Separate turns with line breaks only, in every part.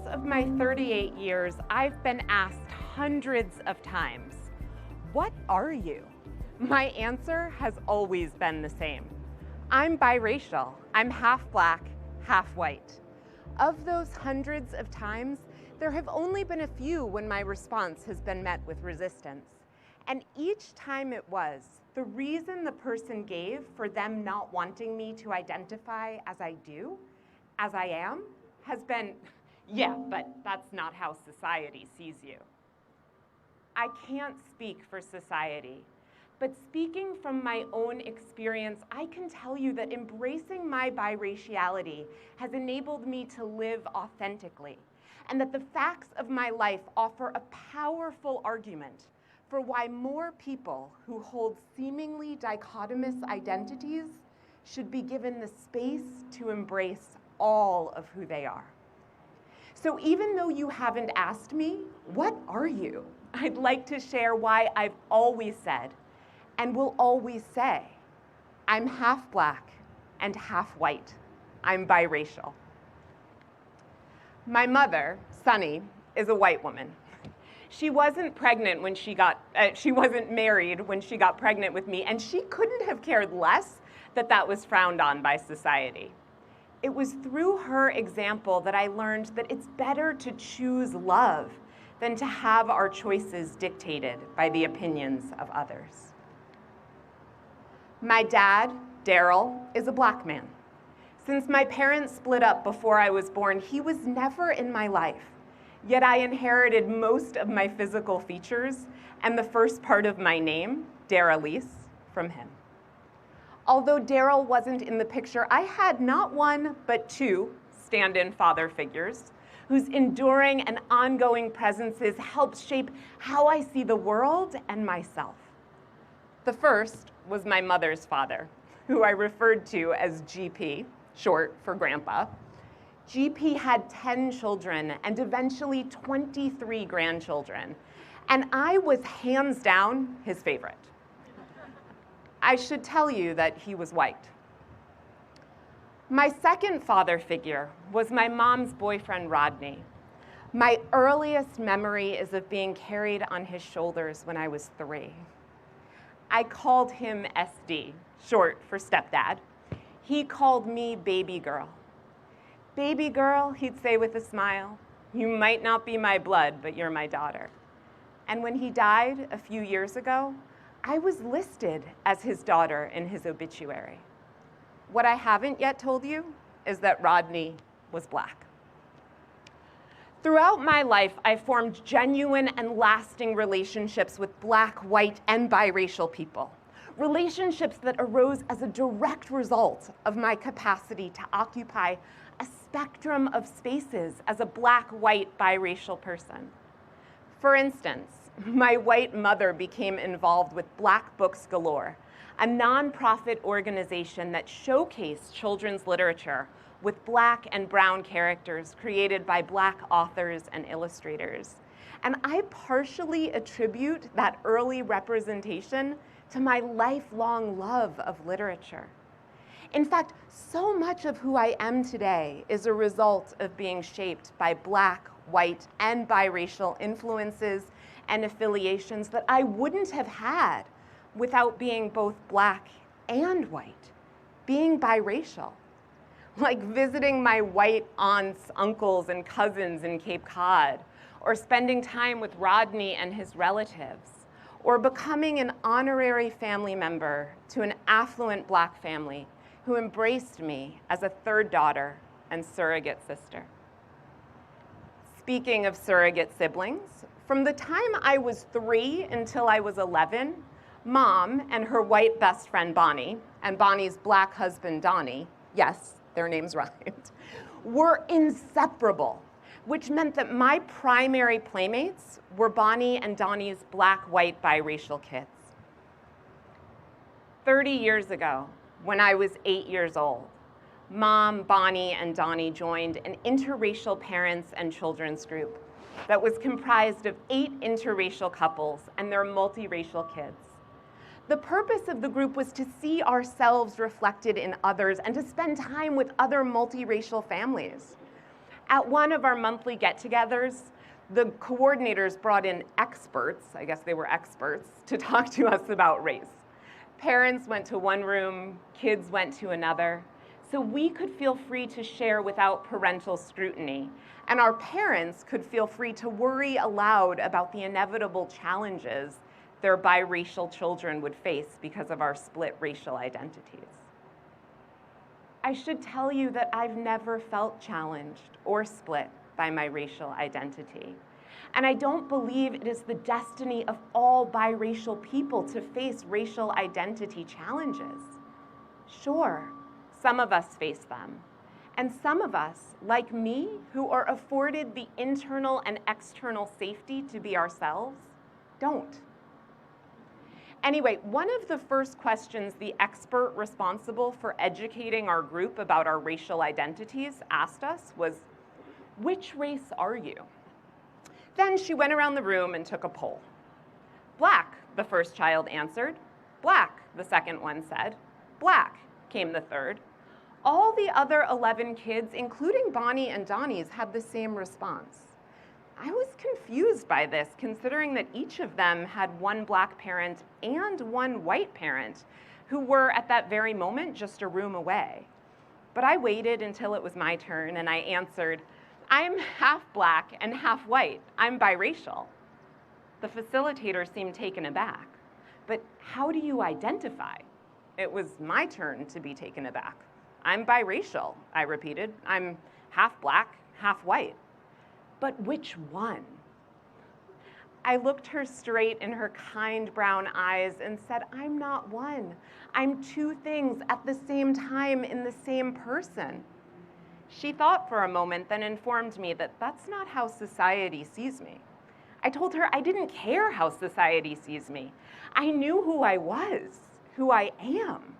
of my 38 years, I've been asked hundreds of times, "What are you?" My answer has always been the same. I'm biracial. I'm half black, half white. Of those hundreds of times, there have only been a few when my response has been met with resistance. And each time it was, the reason the person gave for them not wanting me to identify as I do, as I am, has been, yeah, but that's not how society sees you. I can't speak for society, but speaking from my own experience, I can tell you that embracing my biraciality has enabled me to live authentically, and that the facts of my life offer a powerful argument for why more people who hold seemingly dichotomous identities should be given the space to embrace all of who they are. So even though you haven't asked me, what are you? I'd like to share why I've always said, and will always say, I'm half black and half white. I'm biracial. My mother, Sunny, is a white woman. She wasn't pregnant when she wasn't married when she got pregnant with me, and she couldn't have cared less that that was frowned on by society. It was through her example that I learned that it's better to choose love than to have our choices dictated by the opinions of others. My dad, Daryl, is a black man. Since my parents split up before I was born, he was never in my life. Yet I inherited most of my physical features and the first part of my name, Daralyse, from him. Although Daryl wasn't in the picture, I had not one, but two stand-in father figures whose enduring and ongoing presences helped shape how I see the world and myself. The first was my mother's father, who I referred to as GP, short for Grandpa. GP had 10 children and eventually 23 grandchildren, and I was hands down his favorite. I should tell you that he was white. My second father figure was my mom's boyfriend, Rodney. My earliest memory is of being carried on his shoulders when I was 3. I called him SD, short for stepdad. He called me baby girl. Baby girl, he'd say with a smile, you might not be my blood, but you're my daughter. And when he died a few years ago, I was listed as his daughter in his obituary. What I haven't yet told you is that Rodney was black. Throughout my life, I formed genuine and lasting relationships with black, white, and biracial people. Relationships that arose as a direct result of my capacity to occupy a spectrum of spaces as a black, white, biracial person. For instance, my white mother became involved with Black Books Galore, a nonprofit organization that showcased children's literature with black and brown characters created by black authors and illustrators. And I partially attribute that early representation to my lifelong love of literature. In fact, so much of who I am today is a result of being shaped by black, white, and biracial influences and affiliations that I wouldn't have had without being both black and white, being biracial. Like visiting my white aunts, uncles, and cousins in Cape Cod, or spending time with Rodney and his relatives, or becoming an honorary family member to an affluent black family who embraced me as a third daughter and surrogate sister. Speaking of surrogate siblings, from the time I was 3 until I was 11, Mom and her white best friend Bonnie, and Bonnie's black husband Donnie, yes, their names rhymed, were inseparable, which meant that my primary playmates were Bonnie and Donnie's black, white, biracial kids. 30 years ago, when I was 8 years old, Mom, Bonnie, and Donnie joined an interracial parents and children's group that was comprised of 8 interracial couples and their multiracial kids. The purpose of the group was to see ourselves reflected in others and to spend time with other multiracial families. At one of our monthly get-togethers, the coordinators brought in experts, I guess they were experts, to talk to us about race. Parents went to one room, kids went to another, so we could feel free to share without parental scrutiny, and our parents could feel free to worry aloud about the inevitable challenges their biracial children would face because of our split racial identities. I should tell you that I've never felt challenged or split by my racial identity. And I don't believe it is the destiny of all biracial people to face racial identity challenges. Sure, some of us face them. And some of us, like me, who are afforded the internal and external safety to be ourselves, don't. Anyway, one of the first questions the expert responsible for educating our group about our racial identities asked us was, "Which race are you?" Then she went around the room and took a poll. "Black," the first child answered. "Black," the second one said. "Black," came the third. All the other 11 kids, including Bonnie and Donnie's, had the same response. I was confused by this, considering that each of them had one black parent and one white parent who were, at that very moment, just a room away. But I waited until it was my turn, and I answered, "I'm half black and half white. I'm biracial." The facilitator seemed taken aback. "But how do you identify?" It was my turn to be taken aback. "I'm biracial," I repeated. "I'm half black, half white." "But which one?" I looked her straight in her kind brown eyes and said, "I'm not one. I'm two things at the same time in the same person." She thought for a moment, then informed me that that's not how society sees me. I told her I didn't care how society sees me. I knew who I was, who I am.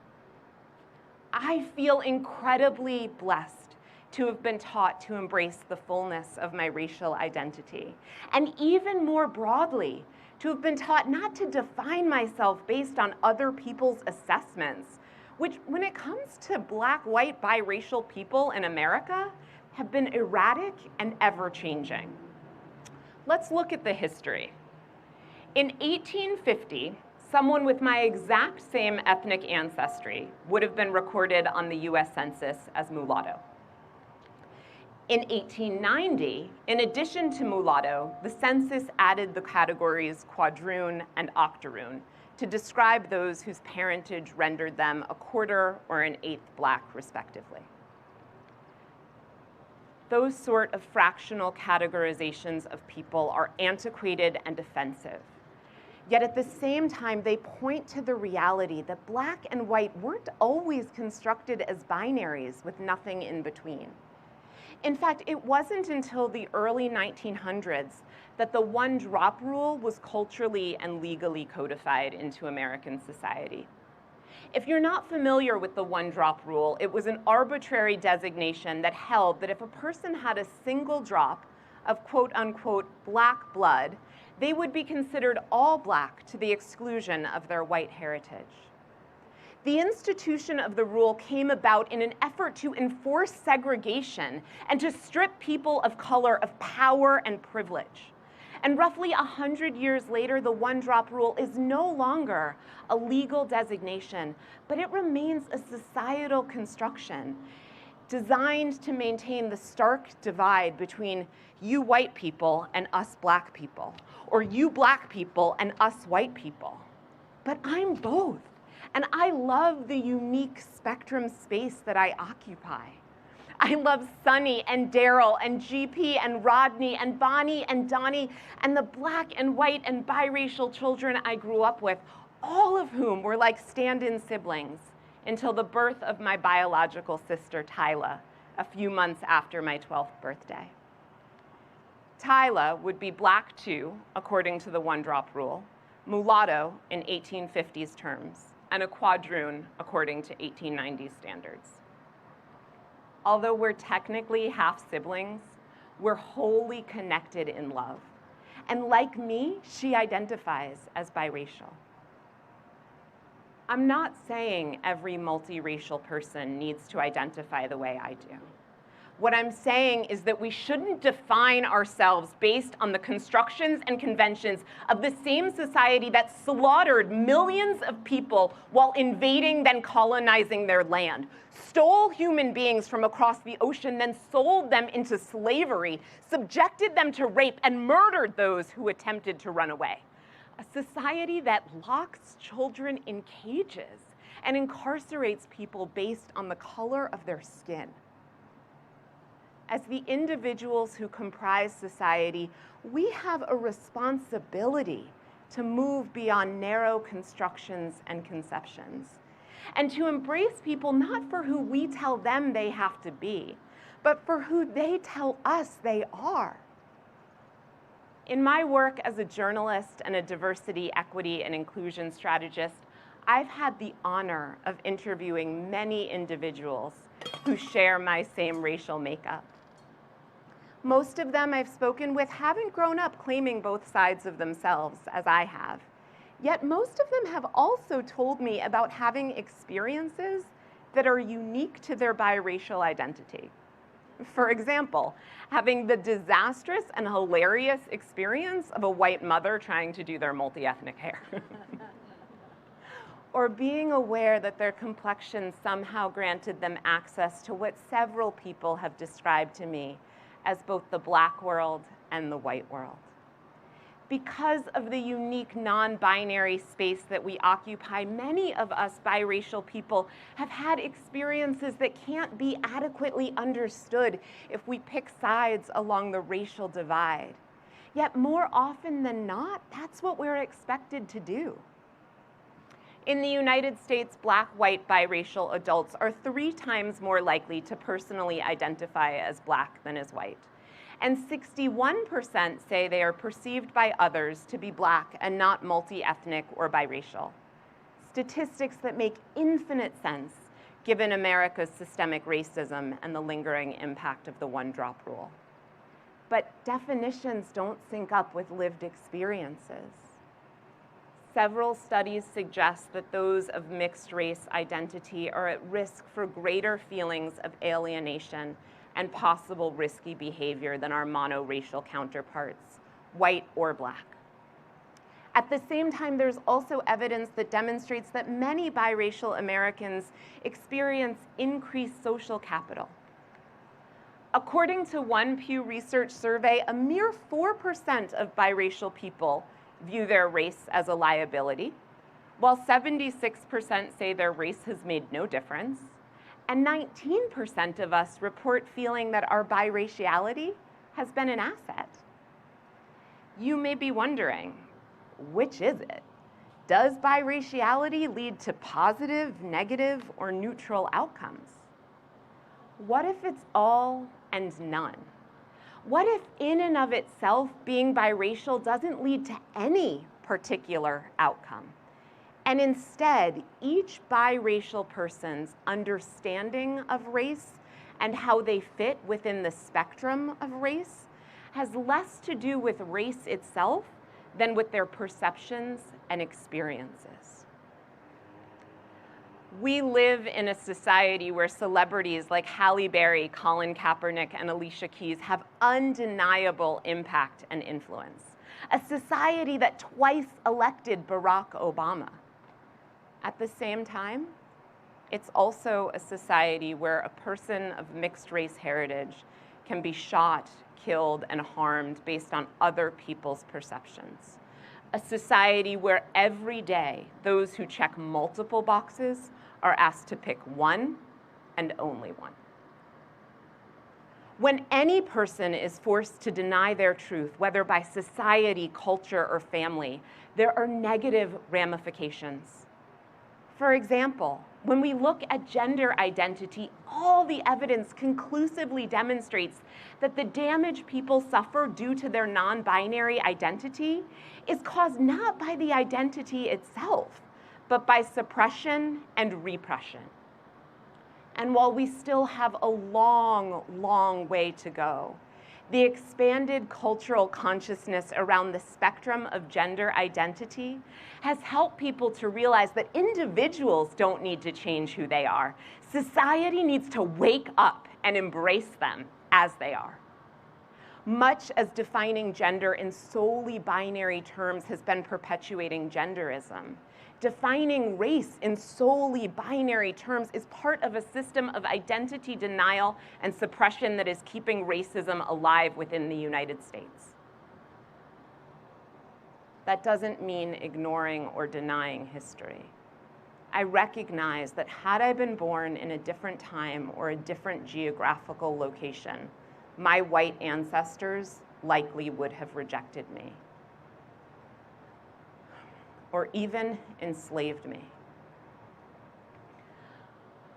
I feel incredibly blessed to have been taught to embrace the fullness of my racial identity, and even more broadly, to have been taught not to define myself based on other people's assessments, which, when it comes to black, white, biracial people in America, have been erratic and ever-changing. Let's look at the history. In 1850, someone with my exact same ethnic ancestry would have been recorded on the US Census as mulatto. In 1890, in addition to mulatto, the census added the categories quadroon and octoroon to describe those whose parentage rendered them a quarter or an eighth black, respectively. Those sort of fractional categorizations of people are antiquated and offensive. Yet at the same time, they point to the reality that black and white weren't always constructed as binaries with nothing in between. In fact, it wasn't until the early 1900s that the one-drop rule was culturally and legally codified into American society. If you're not familiar with the one-drop rule, it was an arbitrary designation that held that if a person had a single drop of quote-unquote black blood, they would be considered all black to the exclusion of their white heritage. The institution of the rule came about in an effort to enforce segregation and to strip people of color of power and privilege. And roughly 100 years later, the one-drop rule is no longer a legal designation, but it remains a societal construction designed to maintain the stark divide between you white people and us black people, or you black people and us white people. But I'm both. And I love the unique spectrum space that I occupy. I love Sunny and Daryl and GP and Rodney and Bonnie and Donnie and the black and white and biracial children I grew up with, all of whom were like stand-in siblings until the birth of my biological sister, Tyla, a few months after my 12th birthday. Tyla would be black too, according to the one-drop rule, mulatto in 1850s terms, and a quadroon according to 1890s standards. Although we're technically half siblings, we're wholly connected in love. And like me, she identifies as biracial. I'm not saying every multiracial person needs to identify the way I do. What I'm saying is that we shouldn't define ourselves based on the constructions and conventions of the same society that slaughtered millions of people while invading, then colonizing their land, stole human beings from across the ocean, then sold them into slavery, subjected them to rape, and murdered those who attempted to run away. A society that locks children in cages and incarcerates people based on the color of their skin. As the individuals who comprise society, we have a responsibility to move beyond narrow constructions and conceptions, and to embrace people not for who we tell them they have to be, but for who they tell us they are. In my work as a journalist and a diversity, equity, and inclusion strategist, I've had the honor of interviewing many individuals who share my same racial makeup. Most of them I've spoken with haven't grown up claiming both sides of themselves as I have. Yet most of them have also told me about having experiences that are unique to their biracial identity. For example, having the disastrous and hilarious experience of a white mother trying to do their multi-ethnic hair. Or being aware that their complexion somehow granted them access to what several people have described to me as both the Black world and the white world. Because of the unique non-binary space that we occupy, many of us biracial people have had experiences that can't be adequately understood if we pick sides along the racial divide. Yet more often than not, that's what we're expected to do. In the United States, Black, white, biracial adults are 3 times more likely to personally identify as Black than as white. And 61% say they are perceived by others to be Black and not multi-ethnic or biracial. Statistics that make infinite sense given America's systemic racism and the lingering impact of the one-drop rule. But definitions don't sync up with lived experiences. Several studies suggest that those of mixed race identity are at risk for greater feelings of alienation and possible risky behavior than our monoracial counterparts, white or Black. At the same time, there's also evidence that demonstrates that many biracial Americans experience increased social capital. According to one Pew Research survey, a mere 4% of biracial people view their race as a liability, while 76% say their race has made no difference, and 19% of us report feeling that our biraciality has been an asset. You may be wondering, which is it? Does biraciality lead to positive, negative, or neutral outcomes? What if it's all and none? What if in and of itself being biracial doesn't lead to any particular outcome? And instead, each biracial person's understanding of race and how they fit within the spectrum of race has less to do with race itself than with their perceptions and experiences. We live in a society where celebrities like Halle Berry, Colin Kaepernick, and Alicia Keys have undeniable impact and influence. A society that twice elected Barack Obama. At the same time, it's also a society where a person of mixed race heritage can be shot, killed, and harmed based on other people's perceptions. A society where every day those who check multiple boxes are asked to pick one and only one. When any person is forced to deny their truth, whether by society, culture, or family, there are negative ramifications. For example, when we look at gender identity, all the evidence conclusively demonstrates that the damage people suffer due to their non-binary identity is caused not by the identity itself, but by suppression and repression. And while we still have a long, long way to go, the expanded cultural consciousness around the spectrum of gender identity has helped people to realize that individuals don't need to change who they are. Society needs to wake up and embrace them as they are. Much as defining gender in solely binary terms has been perpetuating genderism, defining race in solely binary terms is part of a system of identity denial and suppression that is keeping racism alive within the United States. That doesn't mean ignoring or denying history. I recognize that had I been born in a different time or a different geographical location, my white ancestors likely would have rejected me, or even enslaved me.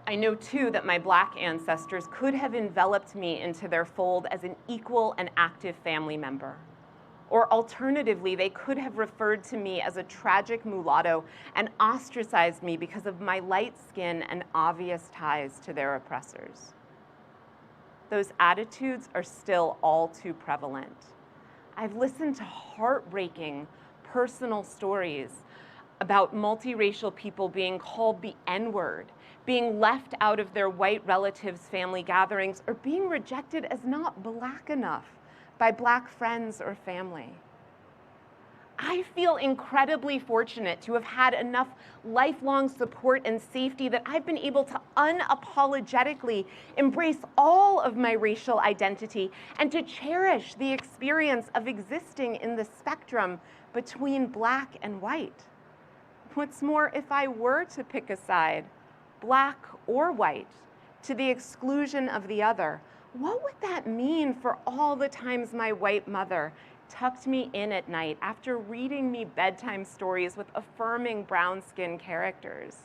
I know too that my Black ancestors could have enveloped me into their fold as an equal and active family member. Or alternatively, they could have referred to me as a tragic mulatto and ostracized me because of my light skin and obvious ties to their oppressors. Those attitudes are still all too prevalent. I've listened to heartbreaking personal stories about multiracial people being called the N-word, being left out of their white relatives' family gatherings, or being rejected as not Black enough by Black friends or family. I feel incredibly fortunate to have had enough lifelong support and safety that I've been able to unapologetically embrace all of my racial identity and to cherish the experience of existing in the spectrum between Black and white. What's more, if I were to pick a side, Black or white, to the exclusion of the other, what would that mean for all the times my white mother tucked me in at night after reading me bedtime stories with affirming brown-skinned characters?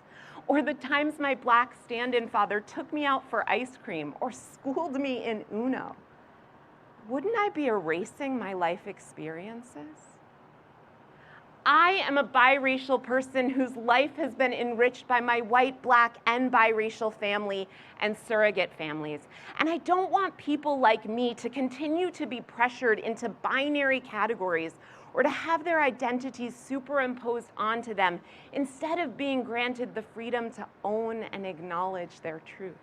Or the times my Black stand-in father took me out for ice cream or schooled me in Uno? Wouldn't I be erasing my life experiences? I am a biracial person whose life has been enriched by my white, Black, and biracial family and surrogate families. And I don't want people like me to continue to be pressured into binary categories or to have their identities superimposed onto them instead of being granted the freedom to own and acknowledge their truth.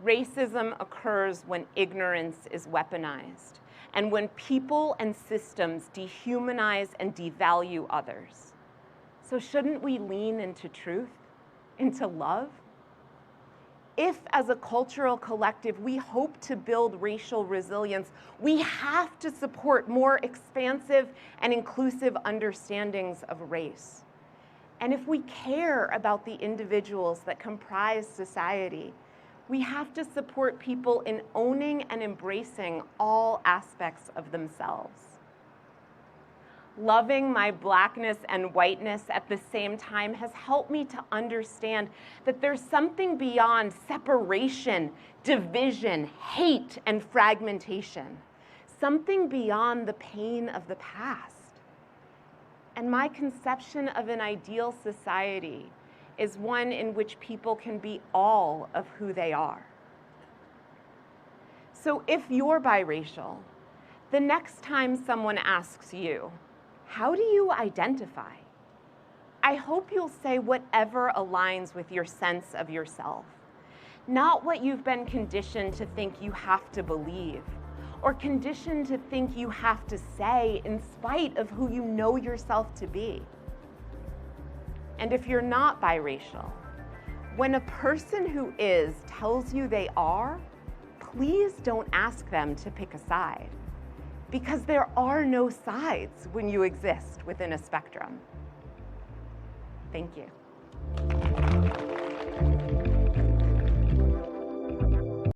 Racism occurs when ignorance is weaponized, and when people and systems dehumanize and devalue others. So shouldn't we lean into truth, into love? If, as a cultural collective, we hope to build racial resilience, we have to support more expansive and inclusive understandings of race. And if we care about the individuals that comprise society, we have to support people in owning and embracing all aspects of themselves. Loving my Blackness and whiteness at the same time has helped me to understand that there's something beyond separation, division, hate, and fragmentation, something beyond the pain of the past. And my conception of an ideal society is one in which people can be all of who they are. So if you're biracial, the next time someone asks you, how do you identify? I hope you'll say whatever aligns with your sense of yourself, not what you've been conditioned to think you have to believe, or conditioned to think you have to say in spite of who you know yourself to be. And if you're not biracial, when a person who is tells you they are, please don't ask them to pick a side, because there are no sides when you exist within a spectrum. Thank you.